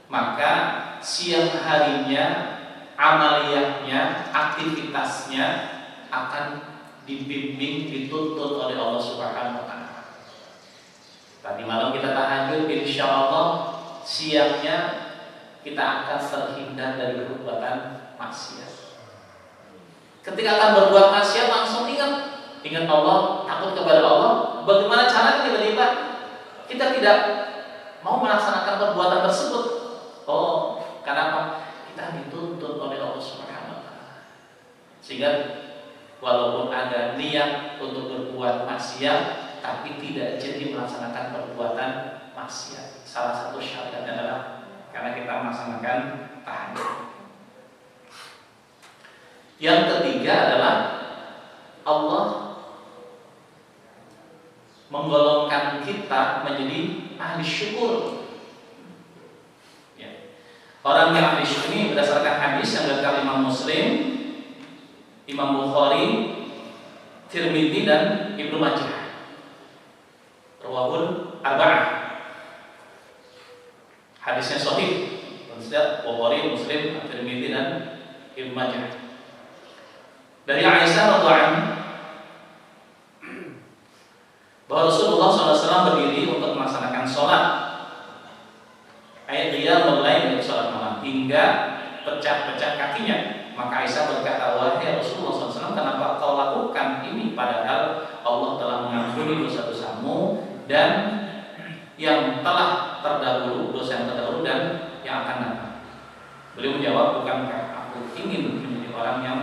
maka siang harinya amaliyahnya, aktivitasnya akan dibimbing, dituntun oleh Allah Subhanahu Wa Taala. Tadi malam kita tahajud, insya Allah siangnya kita akan terhindar dari perbuatan maksiat. Ketika akan berbuat maksiat langsung ingat Allah, takut kepada Allah. Bagaimana caranya tiba-tiba kita tidak mau melaksanakan perbuatan tersebut? Oh, kenapa? Kita dituntut oleh Allah Subhanahu Wa Taala. Sehingga walaupun ada niat untuk berbuat maksiat, tapi tidak jadi melaksanakan perbuatan maksiat. Salah satu syaratnya adalah karena kita melaksanakan tahajud. Yang ketiga adalah Allah menggolongkan kita menjadi ahli syukur. Ya. Orang yang ahli syukur ini berdasarkan hadis yang diriwayatkan Imam Muslim, Imam Bukhari, Tirmidzi dan Ibnu Majah. Rawahul Arba'ah. Hadisnya sahih. Bukhari, Muslim, Tirmidzi dan Ibnu Majah. Dari Aisyah radhiyallahu anha bahwa Rasulullah SAW berdiri untuk melaksanakan sholat. Dia mulai dari sholat malam hingga pecah-pecah kakinya. Maka Aisyah berkata, wahai Rasulullah SAW, kenapa kau lakukan ini padahal Allah telah mengampuni dosa-dosamu dan yang telah terdahulu, dosa yang terdahulu dan yang akan datang. Beliau menjawab, bukankah aku ingin menjadi orang yang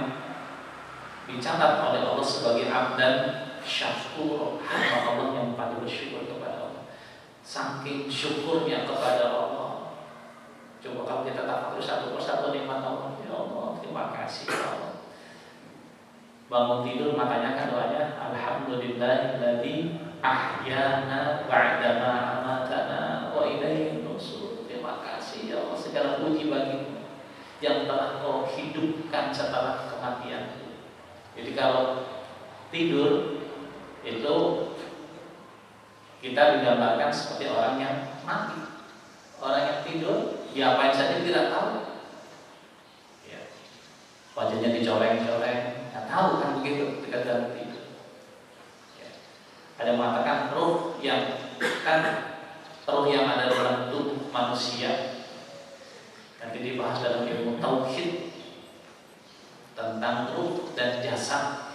dicatat oleh Allah sebagai abdan syakur, hamba Allah yang patut bersyukur kepada Allah. Saking syukurnya kepada Allah. Coba kalau kita tafakur satu persatu nikmat Allah, ya Allah, terima kasih ya Allah. Bangun tidur makanya kan doanya alhamdulillahilladzi ahyana ba'dama amatana wa ilaihin nusyur. Terima kasih ya Allah, segala puji bagimu yang telah Kau hidupkan setelah kematian. Jadi kalau tidur itu kita digambarkan seperti orang yang mati, orang yang tidur, diapain saja tidak tahu. Ya. Wajahnya dicoreng-coreng, nggak tahu kan begitu ketika dalam tidur. Ya. Ada yang mengatakan ruh yang ada dalam tubuh manusia. Nanti dibahas dalam ilmu tauhid tentang ruh dan jasad.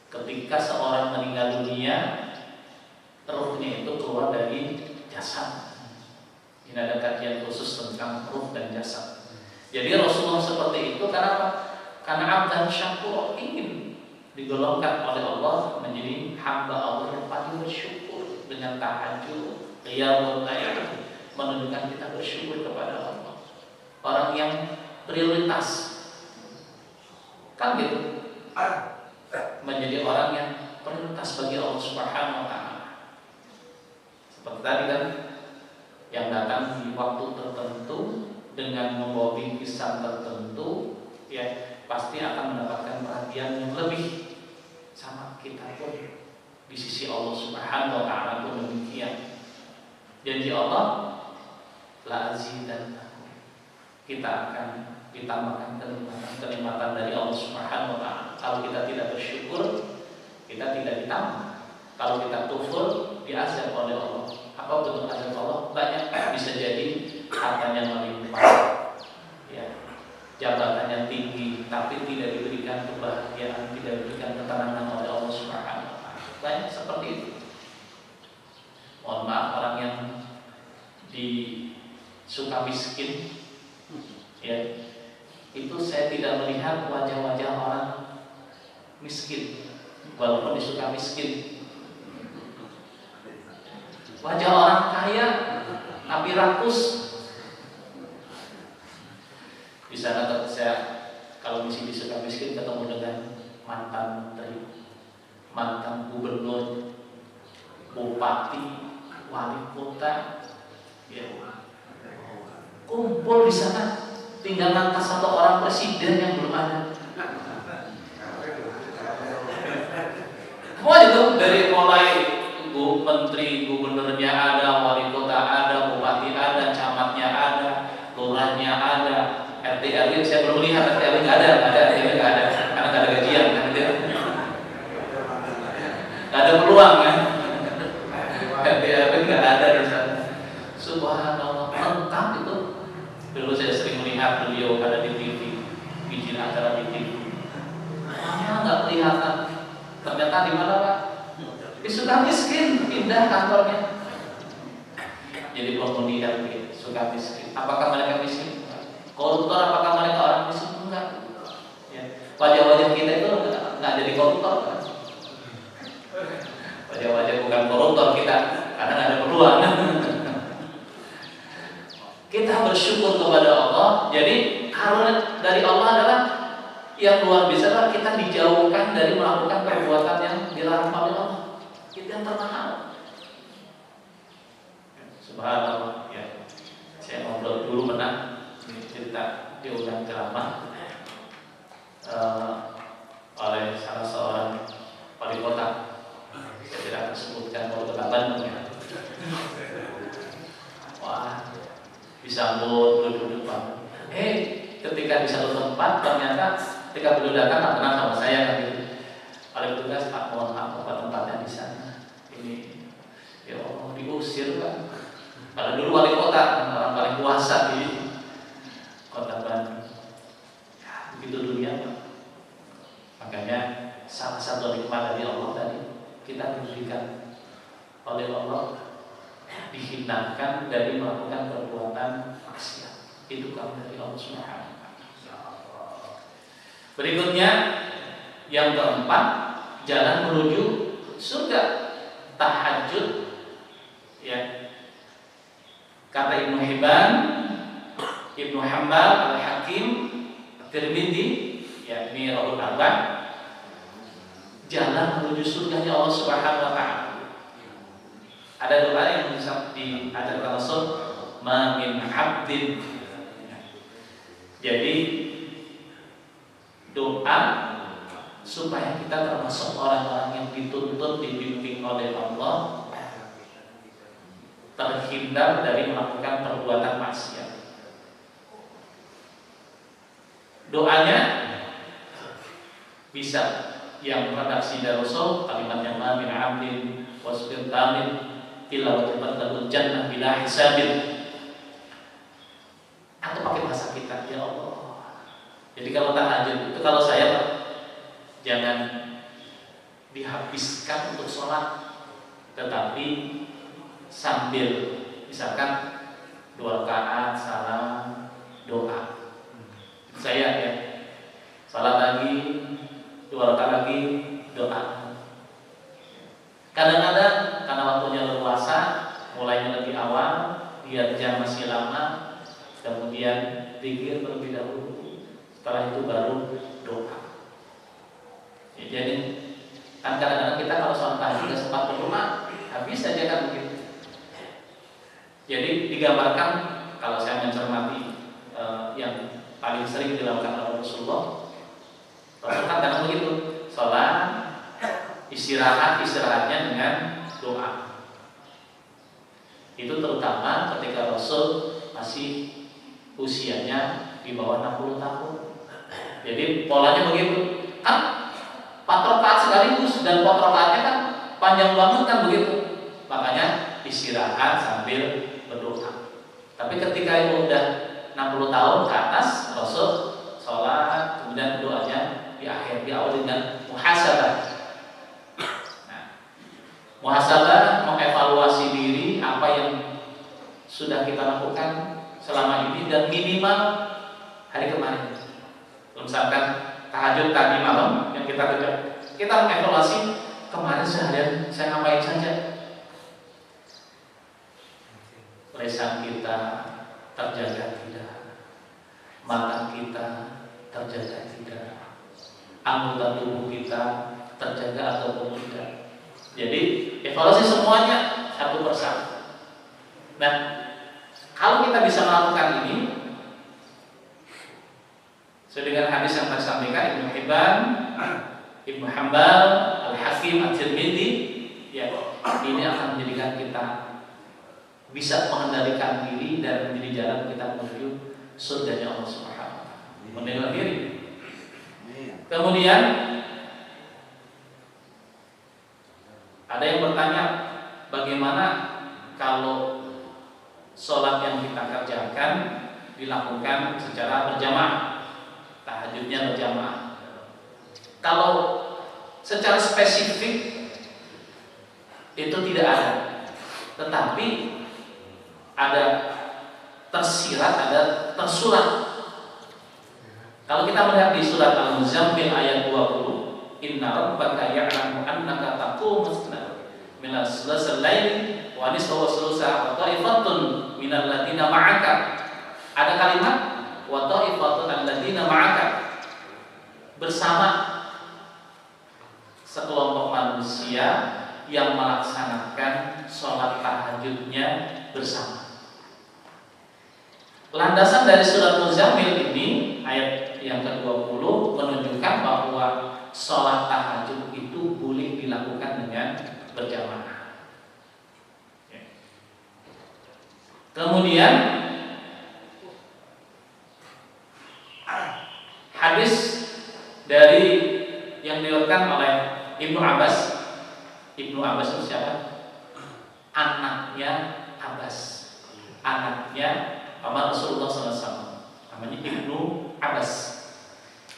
Ketika seorang meninggal dunia, ruhnya itu keluar dari jasad. Ini ada kajian khusus tentang ruh dan jasad. Jadi Rasulullah seperti itu karena apa? Karena abdan syakur, ingin digolongkan oleh Allah menjadi hamba Allah yang paling bersyukur dengan tahajud, qiyamul lail, menunjukkan kita bersyukur kepada Allah. Orang yang prioritas, kan gitu, menjadi orang yang prioritas bagi Allah Subhanahu wa Ta'ala. Seperti tadi kan, yang datang di waktu tertentu dengan membawa bingkisan tertentu, ya pasti akan mendapatkan perhatian yang lebih. Sama kita pun di sisi Allah Subhanahu wa Ta'ala pun demikian. Janji Allah, la azidannakum, kita akan ditambahkan kenikmatan dari Allah Subhanahu wa Ta'ala. Kalau kita tidak bersyukur, kita tidak ditambah. Kalau kita kufur, diazab oleh Allah. Apa bentuk azab Allah? Banyak, bisa jadi hartanya melimpah, ya, jabatannya tinggi, tapi tidak diberikan kebahagiaan, tidak diberikan ketenangan oleh Allah Subhanahu wa Ta'ala. Banyak seperti itu. Mohon maaf, orang yang suka miskin, ya, itu saya tidak melihat wajah-wajah orang miskin, walaupun disuka miskin. Wajah orang kaya tapi rakus. Di sana saya kalau misi disuka miskin ketemu dengan mantan menteri, mantan gubernur, bupati, wali kota, ya, kumpul di sana. Tinggal lantas satu orang presiden yang belum ada. Semua itu dari mulai menteri, gubernurnya ada, wali kota ada, bupati ada, camatnya ada, lurahnya ada, RT RW. Saya belum lihat RT RW nggak ada, karena nggak ada gajian, kan gitu. Nggak ada peluang kan? RT RW nggak ada di sana. Subhanallah, lengkap itu. Dulu saya sering melihat beliau ada di TV, bikin acara di TV. Nggak kelihatan. Ternyata di mana Pak? Suka miskin, pindah kantornya. Jadi penghuni LP, suka miskin. Apakah mereka miskin? Koruptor? Apakah mereka orang miskin? Enggak. Ya. Wajah-wajah kita itu nggak jadi koruptor kan? Wajah-wajah bukan koruptor kita, karena nggak ada peluang. Kita bersyukur kepada Allah. Jadi karena dari Allah adalah yang luar biasa adalah kita dijauhkan dari melakukan perbuatan yang dilarang oleh Allah. Itu yang termahal. Subhanallah, ya. Saya ngobrol dulu pernah cerita diundang ceramah oleh salah seorang wali kota. Saya tidak akan sebutkan wali kota Bandung ya. Wah, disambut duduk Pak. Ketika di satu tempat ternyata ketika beliau datang tak kenal sama saya kan gitu. Oleh petugas, Pak mohon maaf Pak tempatnya di sana. Ini ya Allah diusir kan. Padahal dulu wali kota orang paling kuasa di kota Bandung. Ya, begitu dunia Pak. Makanya salah satu nikmat dari Allah tadi kita diberikan oleh Allah dihinakan dari melakukan perbuatan maksiat. Itu kamu dari Allah Subhanahu wa Ta'ala. Berikutnya yang keempat, jalan menuju surga, tahajud. Ya. Kata Ibnu Hibban, Ibnu Hanbal, Al-Hakim, Tirmidzi, ya ini Rawul Arba, jalan menuju surganya Allah Subhanahu wa Ta'ala. Ada doa yang diajarkan Rasul, ma min 'abdin. Jadi doa supaya kita termasuk orang-orang yang dituntut dibimbing oleh Allah, terhindar dari melakukan perbuatan maksiat. Doanya bisa yang redaksi Rasul, kalimat yang min abdin wasbir tamin tilawati fadlul jannah bila hisabin, atau pakai bahasa kita, ya Allah. Jadi kalau tahajud itu, kalau saya jangan dihabiskan untuk sholat, tetapi sambil misalkan 2 rakaat salam doa. Saya ya, salat lagi 2 rakaat lagi doa. Kadang-kadang karena waktunya leluasa, mulainya lebih awal, lihat jam masih lama, kemudian zikir terlebih dahulu, setelah itu baru doa. Ya, jadi kan kadang-kadang kita kalau sholat tahajud nggak sempat berdoa, habis saja kan begitu. Jadi digambarkan, kalau saya mencermati yang paling sering dilakukan oleh Rasulullah kan kadang begitu, sholat istirahatnya dengan doa. Itu terutama ketika Rasul masih usianya di bawah 60 tahun. Jadi polanya begitu kan, 4 rakaat sekaligus, dan 4 rakaatnya kan panjang banget kan begitu. Makanya istirahat sambil berdoa. Tapi ketika itu udah 60 tahun ke atas, Rasul sholat, kemudian doanya di akhir, diawali dengan muhasabah. Nah, muhasabah mengevaluasi diri apa yang sudah kita lakukan selama ini dan minimal hari kemarin. Misalkan tahajud tadi malam yang kita kerja, kita mengevaluasi kemarin seharian saya ngapain saja. Lisan kita terjaga tidak, mata kita terjaga tidak, anggota tubuh kita terjaga ataupun tidak. Jadi evaluasi semuanya satu persatu. Nah, kalau kita bisa melakukan ini sesuai dengan hadis yang tersampaikan Ibnu Hibban, Ibnu Hanbal, Al-Hakim, At-Tirmidzi, ya, ini akan menjadikan kita bisa mengendalikan diri dan menjadi jalan kita menuju surganya Allah Subhanahu wa taala. Mengendalikan diri. Kemudian ada yang bertanya, bagaimana kalau sholat yang kita kerjakan dilakukan secara berjamaah, tahajudnya berjamaah? Kalau secara spesifik itu tidak ada, tetapi ada tersirat, ada tersurat. Kalau kita melihat di surat Al-Muzammil ayat 20, Inna rabbaka ya'lamu annaka taqumu minal sulasal laili wa nisfahu wa sulusahu wa ta'ifatun minal ladina ma'aka. Ada kalimat wa ta'ifatun alladziina ma'aka, bersama sekelompok manusia yang melaksanakan sholat tahajudnya bersama. Landasan dari surat Muzammil ini ayat yang ke-20 menunjukkan bahwa sholat tahajud itu boleh dilakukan dengan berjamaah. Kemudian hadis dari yang diriwayatkan oleh Ibnu Abbas. Ibnu Abbas itu siapa? Anaknya Abbas, anaknya Muhammad Rasulullah SAW. Namanya Ibnu Abbas.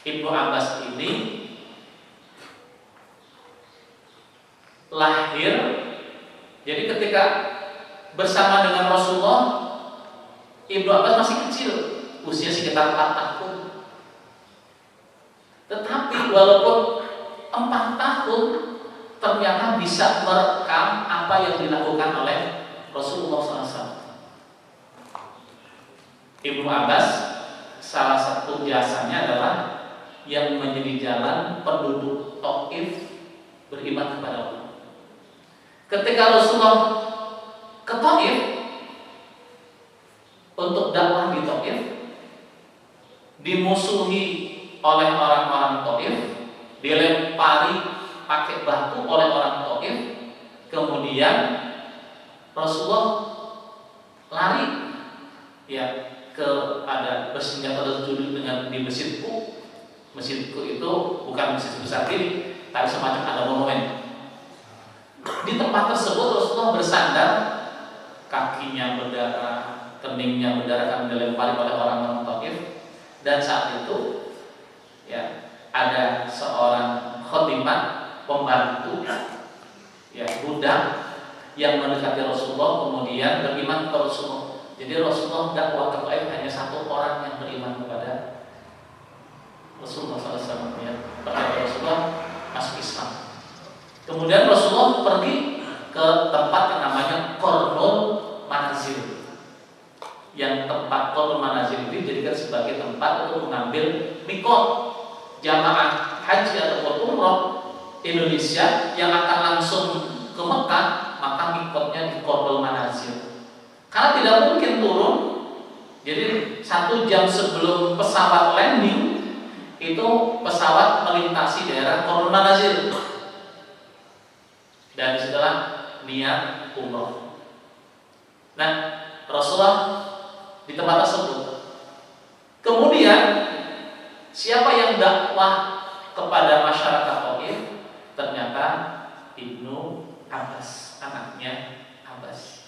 Ibnu Abbas ini lahir, jadi ketika bersama dengan Rasulullah, Ibnu Abbas masih kecil, usia sekitar 4 tahun. Tetapi walaupun 4 tahun, ternyata bisa merekam apa yang dilakukan oleh Rasulullah SAW. Ibnu Abbas salah satu jasanya adalah yang menjadi jalan penduduk Taif beriman kepada Allah. Ketika Rasulullah ke Taif untuk dakwah di Taif, dimusuhi oleh orang-orang Taif, dilempari pakai batu oleh orang Taif. Kemudian Rasulullah lari ya ke ada bersenjata tertuju dengan di masjidku. Masjidku itu bukan masjid besar ini, tapi semacam ada monumen. Di tempat tersebut Rasulullah bersandar, kakinya berdarah, keningnya berdarah karena dilempari oleh orang-orang Taif. Dan saat itu ya ada seorang khotimah pembantu ya budak yang mendekati Rasulullah kemudian beriman kepada Rasulullah. Jadi Rasulullah dakwah ke Taif hanya satu orang yang beriman kepada Rasulullah SAW ya. Kepada Rasulullah masuk Islam. Kemudian Rasulullah pergi ke tempat yang namanya Qarnul Manazil. Yang tempat Qarnul Manazil itu dijadikan sebagai tempat untuk mengambil mikot jamaah haji atau umroh Indonesia yang akan langsung ke Mekah, maka mikotnya di Qarnul Manazil. Karena tidak mungkin turun, jadi 1 jam sebelum pesawat landing itu pesawat melintasi daerah Qarnul Manazil. Dan setelah niat umroh. Nah, Rasulullah di tempat tersebut. Kemudian siapa yang dakwah kepada masyarakat Taif? Ternyata Ibnu Abbas, anaknya Abbas.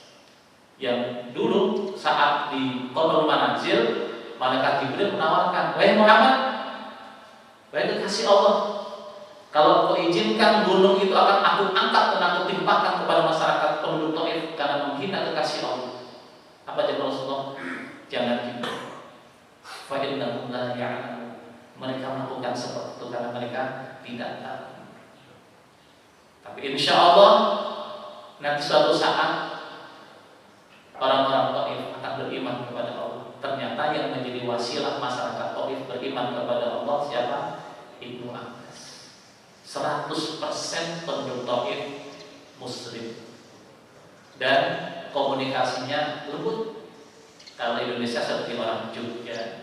Yang dulu saat di Qarnul Manazil, malaikat Jibril menawarkan, "Wahai Muhammad, wahai kekasih Allah, kalau kau izinkan gunung itu akan aku angkat dan aku timpakan kepada masyarakat penduduk Taif karena menghina kekasih Allah." Apa jawab Rasulullah? Jangan gitu. Fa innahum la ya'lamun. Mereka melakukan seperti itu karena mereka tidak tahu. Tapi insya Allah nanti suatu saat orang-orang Taif akan beriman kepada Allah. Ternyata yang menjadi wasilah masyarakat Taif beriman kepada Allah siapa? Ibnu Abbas. 100% penduduk Taif Muslim dan komunikasinya lembut. Kalau Indonesia seperti orang Jogja,